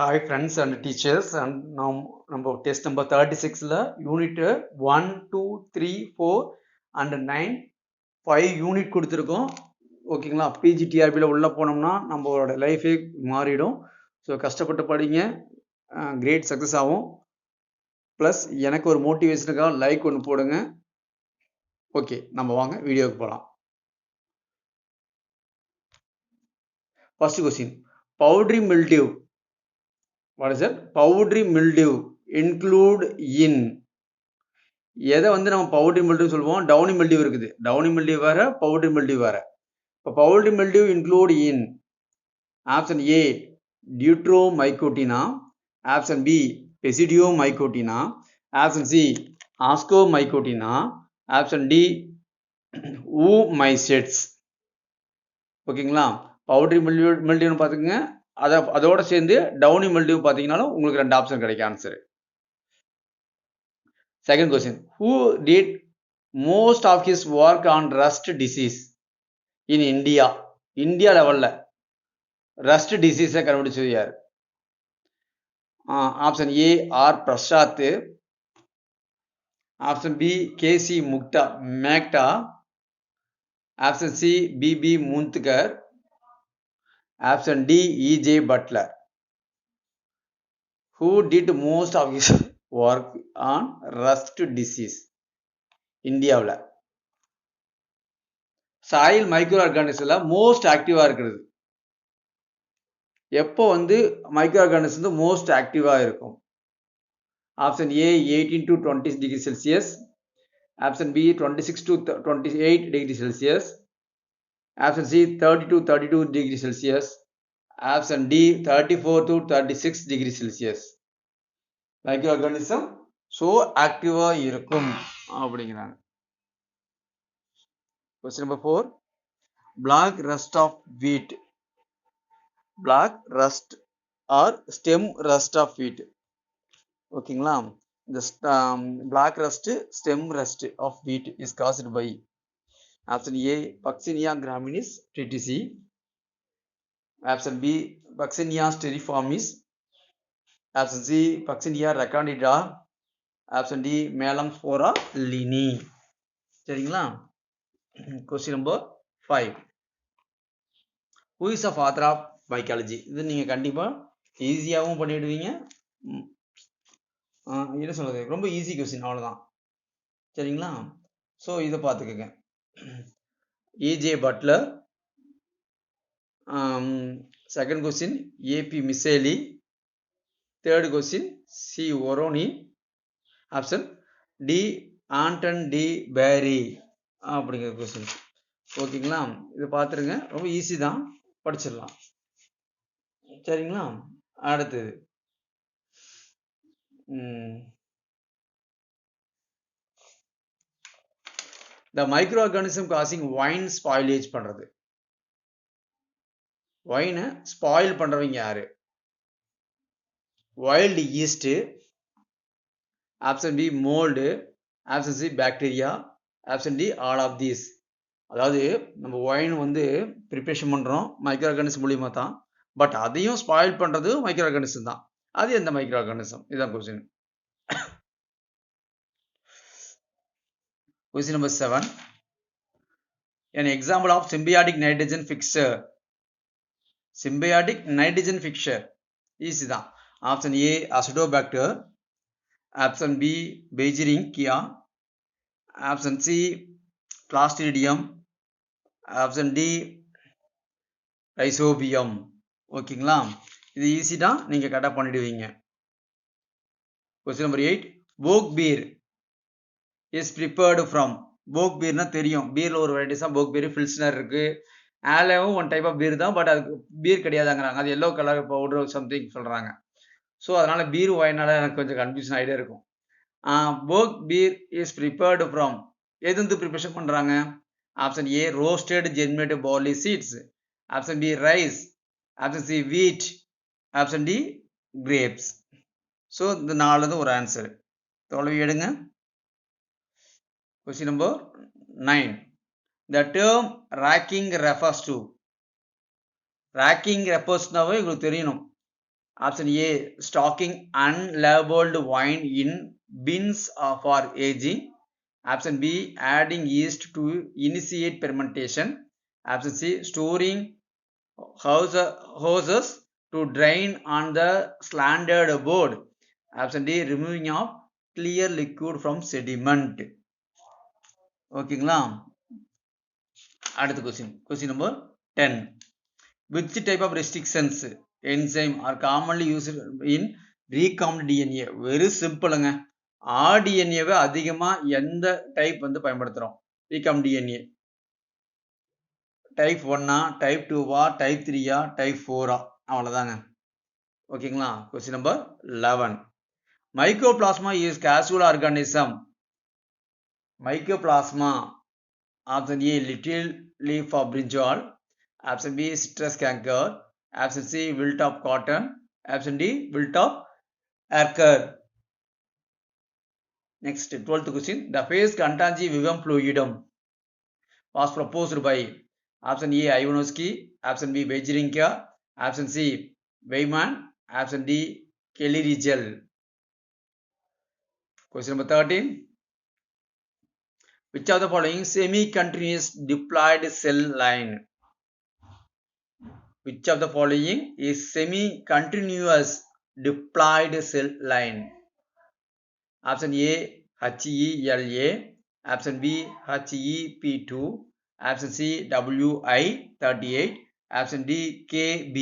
Hi friends and teachers, and now number test number 36 la unit 1 2 3 4 and 9 5 unit கொடுத்துருக்கோம். ஓகேங்களா? பிஜிடிஆர்பியில் உள்ளே போனோம்னா நம்மளோட லைஃபே மாறிடும். ஸோ கஷ்டப்பட்டு படிங்க, கிரேட் சக்ஸஸ் ஆகும். ப்ளஸ் எனக்கு ஒரு மோட்டிவேஷனுக்காக லைக் ஒன்று போடுங்க. ஓகே, நம்ம வாங்க வீடியோவுக்கு போகலாம். First question, powdery mildew. What is that? Powdery mildew include in. எதை வந்து நம்ம பவுடரி மில்டியூ சொல்லுவோம்? டவுனி மில்டியூ இருக்குது. டவுனி மில்டியூ வேற, பவுடரி மில்டியூ வேற. இப்போ powdery mildew include in option A Deuteromycotina, option B Basidiomycotina, option C Ascomycotina, option D Oomycetes. ஓகேங்களா? பவுடரி மில்டியூன்னு பார்த்துக்கங்க. அதோட சேர்ந்து டவுனி மில்டியூ பார்த்தீங்கன்னாலும் உங்களுக்கு 2 ஆப்ஷன் கிடைக்கும் answer. Second question, who did most of his work on rust disease in India? India லெவல்ல rust டிசீஸை கண்டுபிடிச்சது யார்? Option A R Prasad, option B K C Mehta, option C B B Mundkur, option D E J Butler. Who did most of his work on rust disease? இந்தியாவில் soil micro ஆர்கானிசம்ல most ஆக்டிவா இருக்கிறது. எப்போ வந்து மைக்ரோ ஆர்கானிசம் மோஸ்ட் ஆக்டிவா இருக்கும்? Option A 18 to 20 degree Celsius, option B 26 to 28 degree Celsius, option C 30 to 32 degree Celsius, option D 34 to 36 degree Celsius. Micro organism so ஆக்டிவா இருக்கும் அப்படிங்கிறாங்க. Question number 4, black rust of wheat. Black rust or stem rust of wheat. ஓகேங்களா? இந்த black rust, stem rust of wheat is caused by option A Buccinia graminis TTC, option B Buccinia steriliformis, option C Buccinia recondita, option D Melamphora lini. சரிங்களா? Question number 5, who is the father of phycology? இது நீங்கள் கண்டிப்பாக ஈஸியாகவும் பண்ணிவிடுவீங்க. என்ன சொல்கிறது, ரொம்ப easy question, அவ்வளோதான். சரிங்களா? ஸோ இதை பார்த்துக்கோங்க. E J Butler. Second question A B Micheli. Third question C ஒரோனி. Option D Anton de Bary அப்படிங்கிற கொஸ்டின். ஓகேங்களா? இதை பார்த்துருங்க, ரொம்ப ஈஸி தான், படிச்சிடலாம். சரிங்களா? அடுத்தது the microorganism causing wine spoilage பண்றது. வைனை ஸ்பாயில் பண்றவங்க யாரு? Wild yeast, option B mould, option C bacteria, option D all of these. அதாவது நம்ம வைன் வந்து ப்ரிப்பரேஷன் பண்றோம் மைக்ரோ ஆர்கானிசம் மூலியமா தான், பட் அதையும் ஸ்பாயில் பண்றது மைக்ரோ ஆர்கானிசம் தான். அது எந்த மைக்ரோ ஆர்கானிசம்? இதுதான் question. Question number 7, an example of symbiotic nitrogen fixer. Symbiotic nitrogen fixer easy தான். Option A Acetobacter, option B Beijerinckia, option C Clostridium, option D Rhizobium. ஓகேங்களா? இது easy தான், நீங்கள் கரெக்டாக பண்ணிடுவீங்க. Question number 8, bock beer is prepared from. Bock பீர்னா தெரியும், பீரில் ஒரு வெரைட்டிஸ் தான் போக் பீர். ஃபில்ஸ்னர் இருக்குது, ஆலேவும் ஒன் டைப் ஆஃப் பீர் தான், பட் அது பீர் கிடையாதுங்கிறாங்க. அது எல்லோ கலர் பவுடர் சம்திங் சொல்கிறாங்க. ஸோ அதனால் பீர் வாயினால எனக்கு கொஞ்சம் கன்ஃபியூஷன் ஆகிட்டே இருக்கும். போக் பீர் இஸ் ப்ரிப்பேர்டு ஃப்ரம், எது ப்ரிப்பரேஷன் பண்ணுறாங்க? Option A roasted germinative barley seeds, option B rice, option C wheat, option D grapes. So இந்த 4 ஒரு ஆன்சர். தோல்வி எடுங்க. Question number 9, the term racking refers to. racking refers நாவே உங்களுக்கு தெரியணும். Option A, stocking unlabeled wine in bins for aging. Option B, adding yeast to initiate fermentation. Option C, storing hoses to drain on the slanted board. Option D, removing of clear liquid from sediment. ஓகேங்களா, அடுத்த question number 10. Which type of restrictions enzyme are commonly used in recombinant DNA? Very சிம்பிளுங்க. rDNA-வை அதிகமா எந்த type வந்து பயன்படுத்துறோம்? recombinant DNA. Type 1-ஆ, type 2-வா, டைப் 3-ஆ, டைப் 4-ஆ? அவ்வளவுதாங்க. ஓகேங்களா, question number 11. Mycoplasma is casual organism. Mycoplasma. Option A, little leaf of brinjal. Option B, citrus canker. Option C, wilt of cotton. Option D, wilt of agar. Next, 12th question. The phase Cantangi vivum fluidum was proposed by option A, Ivanovsky. Option B, Bejerinka. Option C, Weiman. Option D, Kelly-Rigel. Question number 13. Which of the following semi-continuous diploid cell line? Which of the following is semi-continuous diploid cell line? Option A, HELA. Option B, HEP2. Option C, WI38. Option D, KB.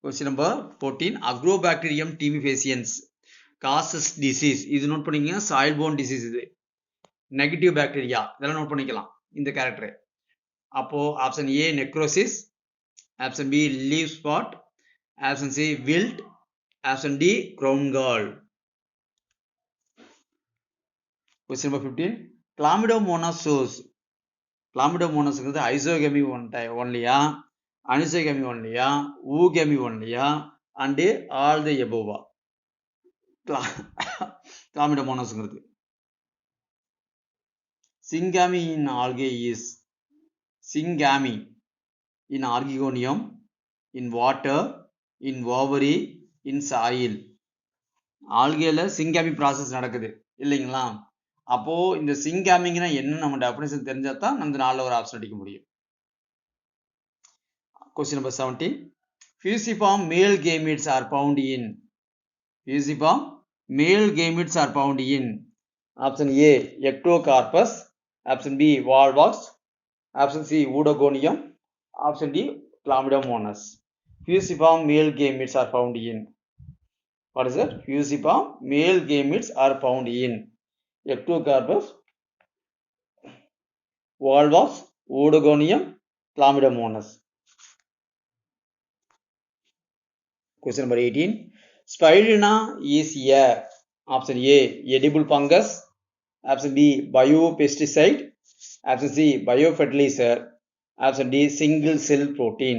Question number 14. Agrobacterium tumefaciens causes disease. இது note பண்ணிங்க, soil borne disease. இது negative bacteria, இதெல்லாம் note பண்ணிக்கலாம் இந்த character. அப்போ option A necrosis, option B leaf spot, option C wilt, option D crown gall. Question number 15. கிளாமிடோமோனாசோஸ். கிளாமிடோமோனாஸ்ங்கிறது isogamy ஒன்லியா, அனிசோகேமி ஒன்லியா, ஊகேமி ஒன்லியா, அண்ட் ஆல் தி எபோவா? கிளாமிடோமோனாஸ்ங்கிறது syngamy in algae is syngamy in archegonium, in water, in ovary, in soil. ஆல்கேல syngamy process நடக்குது இல்லைங்களா? அப்போ இந்த சிங்காமிங்னா என்ன நம்ம டெஃபினிஷன் தெரிஞ்சா தான் நம்ம நாலுல ஒரு ஆப்ஷன் அடிக்க முடியும். Question number 17. Fusiform male gametes are found in. Fusiform male gametes are found in. Option A, Ectocarpus. Option B, Volvox. Option C, Oedogonium. Option D, Chlamydomonas. Fusiform male gametes are found in. What is it? Fusiform male gametes are found in Ectocarpus, Volvox, Oedogonium, Chlamydomonas. Question number 18. Spirulina is a. Option A, edible fungus. Option B, biopesticide. Option C, biofertilizer. Option D, single cell protein.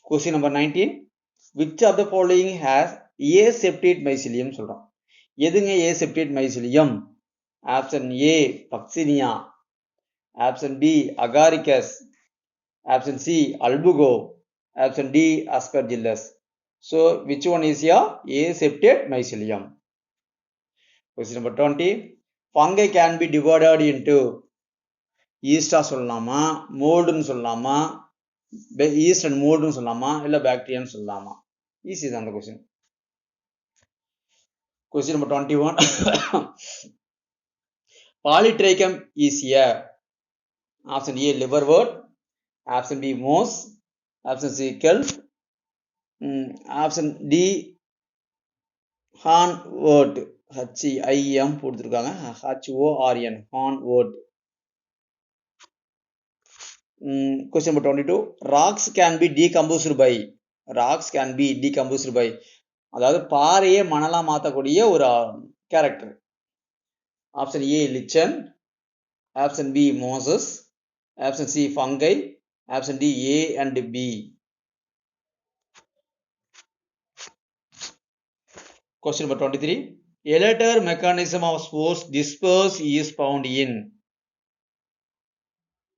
Question number 19. Which of the following has aseptate mycelium? சொல்றோம். எதுங்க aseptate mycelium? Option A, Puccinia. Option B, Agaricus. Option C, Albugo. Option D, Aspergillus. So, which one is your aseptate mycelium? Question number 20. Fungi can be divided into ஈஸ்டா சொல்லலாமா, மோல்டுன்னு சொல்லலாமா, east and மோல்டுன்னு சொல்லலாமா, இல்ல பாக்டீரியான்னு சொல்லலாமா? Easy தான் அந்த question. Question number 21. Polytrichum is a. Option A, liverwort. Option B, moss. Option C, kelp. Option D, hornwort. HIM போட்டுருக்காங்க, HORN, hornwort. Question number 22. Rocks can be decomposed by. Rocks can be decomposed by. அதாவது பாறையே மணலா மாத்தக்கூடிய ஒரு character. Option A lichen. Option B mosses. Option C fungi. Option D A and B. Question number 23. A later mechanism of spores disperse is found in.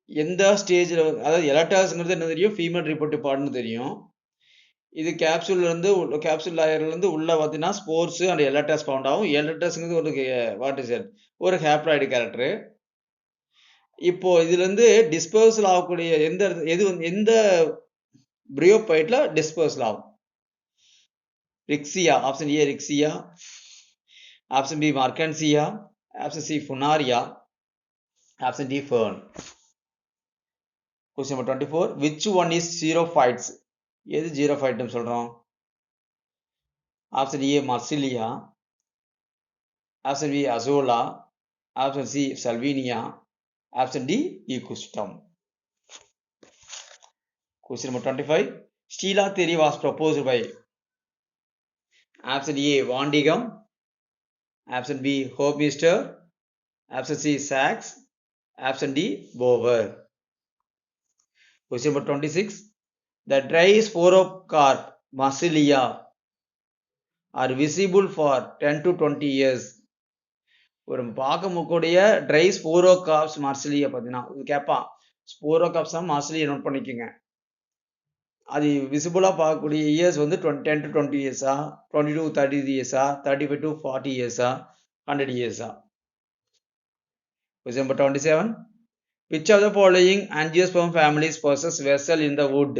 எந்த ஸ்டேஜில், அதாவது எலக்டாஸ்ங்கிறது என்ன தெரியும், female reportive பார்ட்னு தெரியும். இது கேப்சூல்லேருந்து கேப்சூல் லேயர்லேருந்து உள்ள பார்த்தீங்கன்னா ஸ்போர்ஸ் அண்ட் எலக்டாஸ் ஃபவுண்ட் ஆகும். எலக்டாஸ்ங்கிறது ஒரு வாட் இஸ் இட், ஒரு ஹேப்ளாய்டு கேரக்டர். இப்போ இதுலேருந்து டிஸ்பர்சல் ஆகக்கூடிய எந்த பிரியோபைட்ல டிஸ்பர்சல் ஆகும்? Riccia, option A Riccia, option B Marchantia, option C Funaria, option D fern. Question number 24. Which one is xerophytes? எது xerophyte சொல்றோம்? Option A Marsilea, option B Azolla, option C Salvinia, option D Equisetum. Question number 25. Stela theory was proposed by option A Van Deghem, option B Hofmeister, option C Sachs, option D Bower. Question number 26. The dry sporocarp Marsilia are visible for 10 to 20 years. ஒரு பார்க்கக்கூடிய try ஸ்போரோகாப்ஸ் Marsilea பார்த்தீங்கன்னா கேட்பான். ஸ்போரோகாப்ஸ் தான் Marsilea note பண்ணிக்கோங்க. அது விசிபிளாக பார்க்கக்கூடிய years வந்து 10 to 20 இயர்ஸா, 20 to 30 இயர்ஸா, 35 to 40 இயர்ஸா, 100 இயர்ஸா? Question number 27. Which of the following angiosperm families possess vessel in the wood?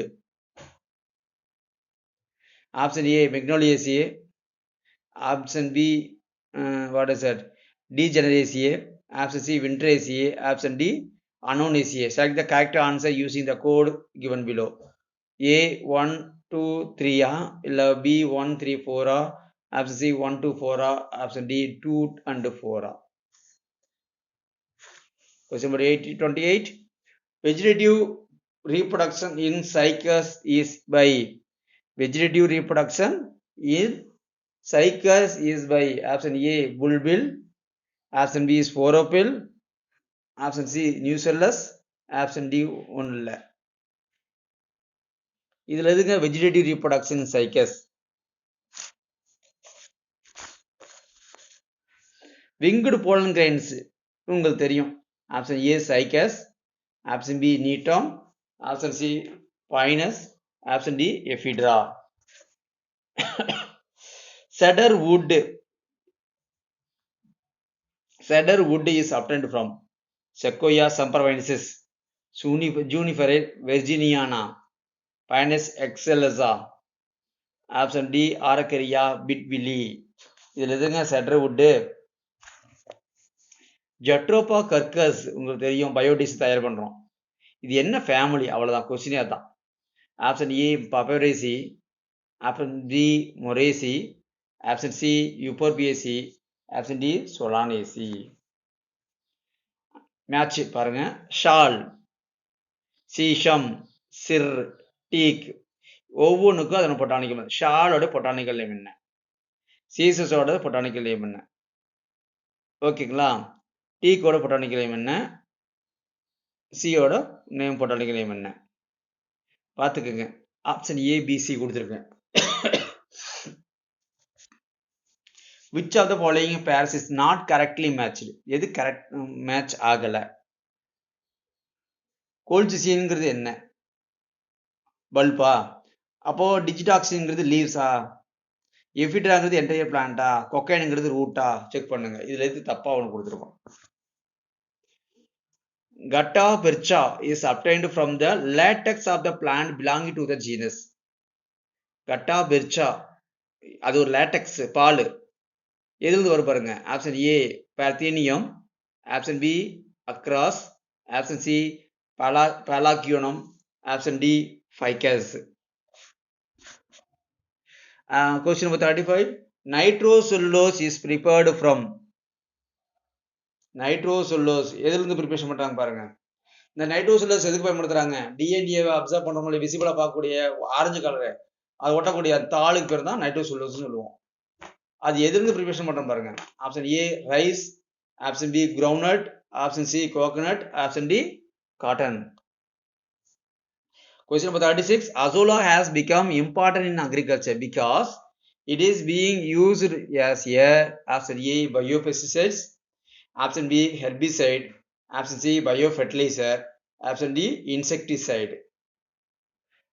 Option A Magnoliaceae, option B what is that, Degeneraceae, option C Vinteraceae, option D Annonaceae. Select the correct answer using the code given below. A 1 2 3 இல்ல B 1 3 4 option C 1 2 4 option D 2 and 4. Question number 28. Vegetative reproduction in cycas is by. Vegetative reproduction in cycas is by option A bulbil, option B sporopil, option C nucellus, option D ஒன்னும். இதுல எதுங்க vegetative reproduction Cycas? Winged pollen grains உங்களுக்கு தெரியும். Option A Cycas, option B Gnetum, option C Pinus, option D Ephedra. cedar wood is obtained from Sequoia sempervirens, Juniper virginiana, Pinus excelsa, option D Araucaria bitvilli. இதுல எதுங்க cedar wood? Jatropha கர்கஸ் உங்களுக்கு தெரியும், biodiesel தயார் பண்றோம். இது என்ன family? அவ்வளவுதான், கொஸ்டினே அதான். Option A Papaveraceae, option B Moraceae, option C Euphorbiaceae, option D Solanaceae. Match பாருங்க. ஷால், சீஷம், சிர், டீக் ஒவ்வொன்றுக்கும் அதோட பொட்டானிக்கல் நேம். ஷாலோட பொட்டானிக்கல் நேம் என்ன? சீசஸோட பொட்டானிக்கல் நேம் என்ன? ஓகேங்களா? டீக்கோட பொட்டானிக்கல் நேம் என்ன? சியோட நேம் பொட்டானிக்கல் நேம் என்ன? பார்த்துக்குங்க. ஆப்ஷன் ஏ பிசி கொடுத்துருக்கேன். Which of the following pairs is not correctly matched? எது கரெக்ட் மேட்ச் ஆகல? கோல்ஜிசியன்ங்கிறது என்ன? பல்பா. அப்போ டிஜிடாக்சின்ங்கிறது லீவ்ஸா? எஃபிட்ராங்கிறது என்டையர் பிளான்ட்டா? கொக்கைனுங்கிறது ரூட்டா? செக் பண்ணுங்க. இதுல எது தப்பா ஒன்று கொடுத்துருக்கோம். Gutta percha is obtained from the latex of the plant belonging to the genus. Gutta percha அது ஒரு லேட்டெக்ஸ் பால். எதுல வரும் பாருங்க. Option A Parthenium, option B Achras, option C Palaquium, option D Ficus. Question number 35. Nitrocellulose is prepared from. Nitrocellulose எதுல இருந்து preparation பண்றாங்க பாருங்க. இந்த நைட்ரோசெல்லுலோஸ் எதுக்கு பயன்படுத்துறாங்க? டிஎன்ஏவை அப்சர்வ் பண்றவங்களை விசிபிளா பார்க்கக்கூடிய ஆரஞ்சு கலரு அது ஒட்டக்கூடிய தாளுக்கு பேர் தான் நைட்ரோசெல்லுலோஸ் சொல்லுவோம். அது எதுல இருந்து ப்ரிப்பரேஷன் பண்றோம் பாருங்க. Option A rice, option B groundnut, option C coconut, option D cotton. Question number 36. Azolla has become important in agriculture because it is being used as a option A biopesticides, option B herbicide, option C biofertilizer, option D insecticide.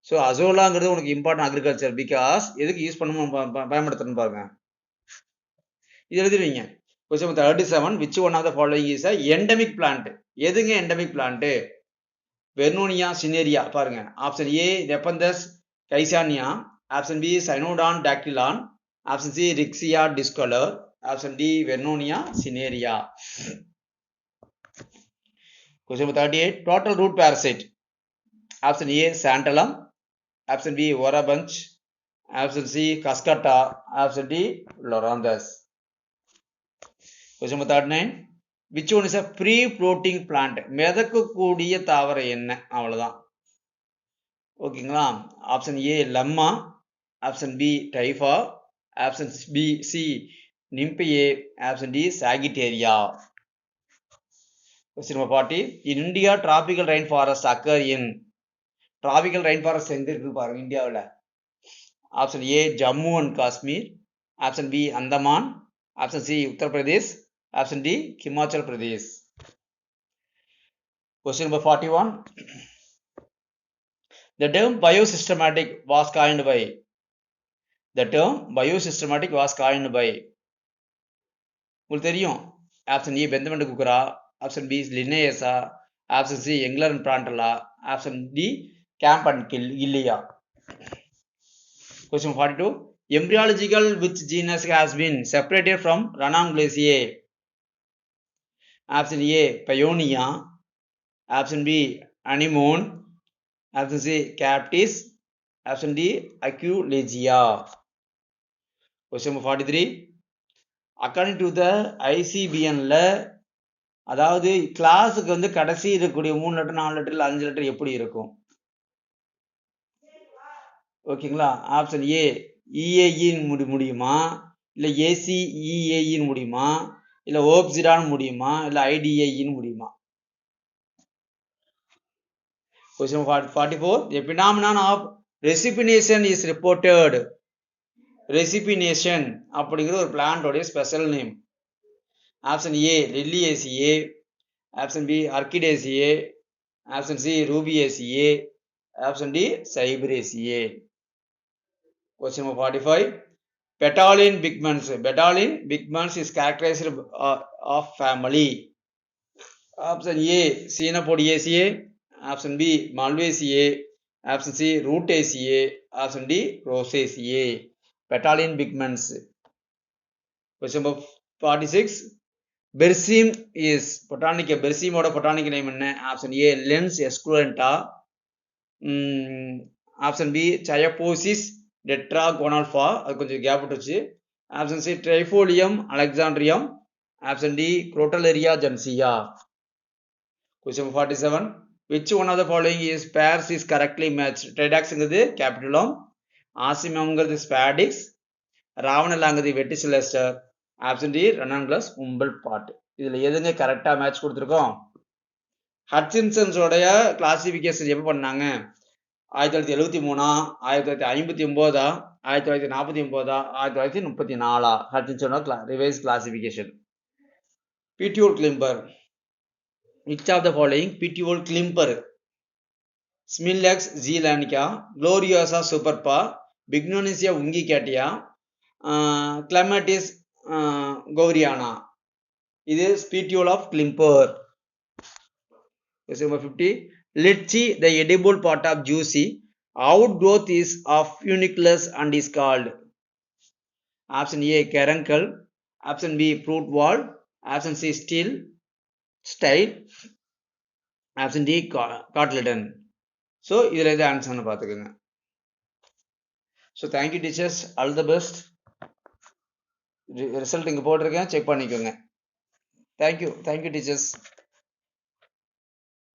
So அசோலாங்கிறது உனக்கு important agriculture because எதுக்கு use பண்ணணும் பயன்படுத்தணும் பாருங்க. இது எழுதிடுவீங்க. Question number 37 which one of the following is a endemic plant? எதுங்க endemic plant? Vernonia cinerea பாருங்க. Option A Nepenthes khasiana, option B Cynodon dactylon, option C Riccia discolor, option D Vernonia cinerea. Question number 38 total root parasite. Option A Santalum, option B Warabunch, option C Cascata, option D Loranthus. Question number 39 which one is a free floating plant? மிதக்கக்கூடிய தாவரம் என்ன? அவ்வளவுதான். ஓகேங்களா? Option A Lemna, option B Typha, option B C Nymphaea, option D Sagittaria. Question number 40 in India tropical rainforest occur in. tropical rainforest எங்க இருக்கு பாருங்க இந்தியாவுல. Option A Jammu and Kashmir, option B Andaman, option C Uttar Pradesh, option D Himachal Pradesh. Question number 41 the term biosystematic was coined by. the term biosystematic was coined by. உங்களுக்கு தெரியும். Option A Bentham and குக்கரா, option B லினேயஸா, option C Engler பிராண்டலா, option D Camp and கில்லியா. Question 42 embryological which genus has been separated from Ranunculaceae? Option A Paeonia, option B Anemone, option C Captis, option D Aquilegia. Question number 43 according to the ICBN அதாவது கிளாஸுக்கு வந்து கடைசி இருக்கக்கூடிய 3 letter 4 letter 5 letter எப்படி இருக்கும்? ஓகேங்களா? Option ஏ இஏஇன்னு முடியுமா, இல்ல ஏசிஇஏஇன்னு முடியுமா, இல்ல ஓப்சிடான்னு முடியுமா, இல்ல ஐடிஏஇன்னு முடியுமா? Question 44 the phenomenon of recipienation is reported. recipienation அப்படிங்கிற ஒரு பிளான்டோட special name. Option A Liliaceae, option B Orchidaceae, option C Rubiaceae, option D Cyperaceae. Question number 45 Betalain pigments. Betalain pigments is characterized of family. Option A Chenopodiaceae, option B Malvaceae, option C Rutaceae, option D Rosaceae. Betalain pigments. Question number 46 Berseem is berseem oda botanical name enna? Option A Lens esculenta, option B Chiaposis tetragonalpha, அது கொஞ்சம் gap விட்டுச்சு. Option C Trifolium alexandrinum, option D Crotalaria juncea. Question 47 which one of the following is pairs is correctly matched? ட்ரைடாக்ஸ்ங்கிறது capitulum, ஆசிமம்ங்கிறது spadix, ராவணலாங்கிறது verticillaster, option D Ranunculus umbel பாட். இதுல எதுங்க கரெக்டா மேட்ச் கொடுத்துருக்கோம்? ஹட்சின்சன்ஸோடைய கிளாசிபிகேஷன் எப்போ பண்ணாங்க? 1973, 1959, 1949, 1934 ஹட்சின்சனோட revised classification. petiole climper. which of the following petiole climper? Smilex zealanica, Gloriosa superba, Bignonicia ungicatia, Clematis gowriana. This is petiole of climper. Question number 50 Litchi, the edible part of juicy outgrowth is of uniculus and is called. Option A caruncle, option B fruit wall, option C style, option D cotyledon. So இதுல எது ஆன்சர்னு பார்த்துக்கோங்க. So thank you teachers, all the best. Result இங்கே போட்டிருக்கேன், check பண்ணிக்கோங்க. Thank you teachers.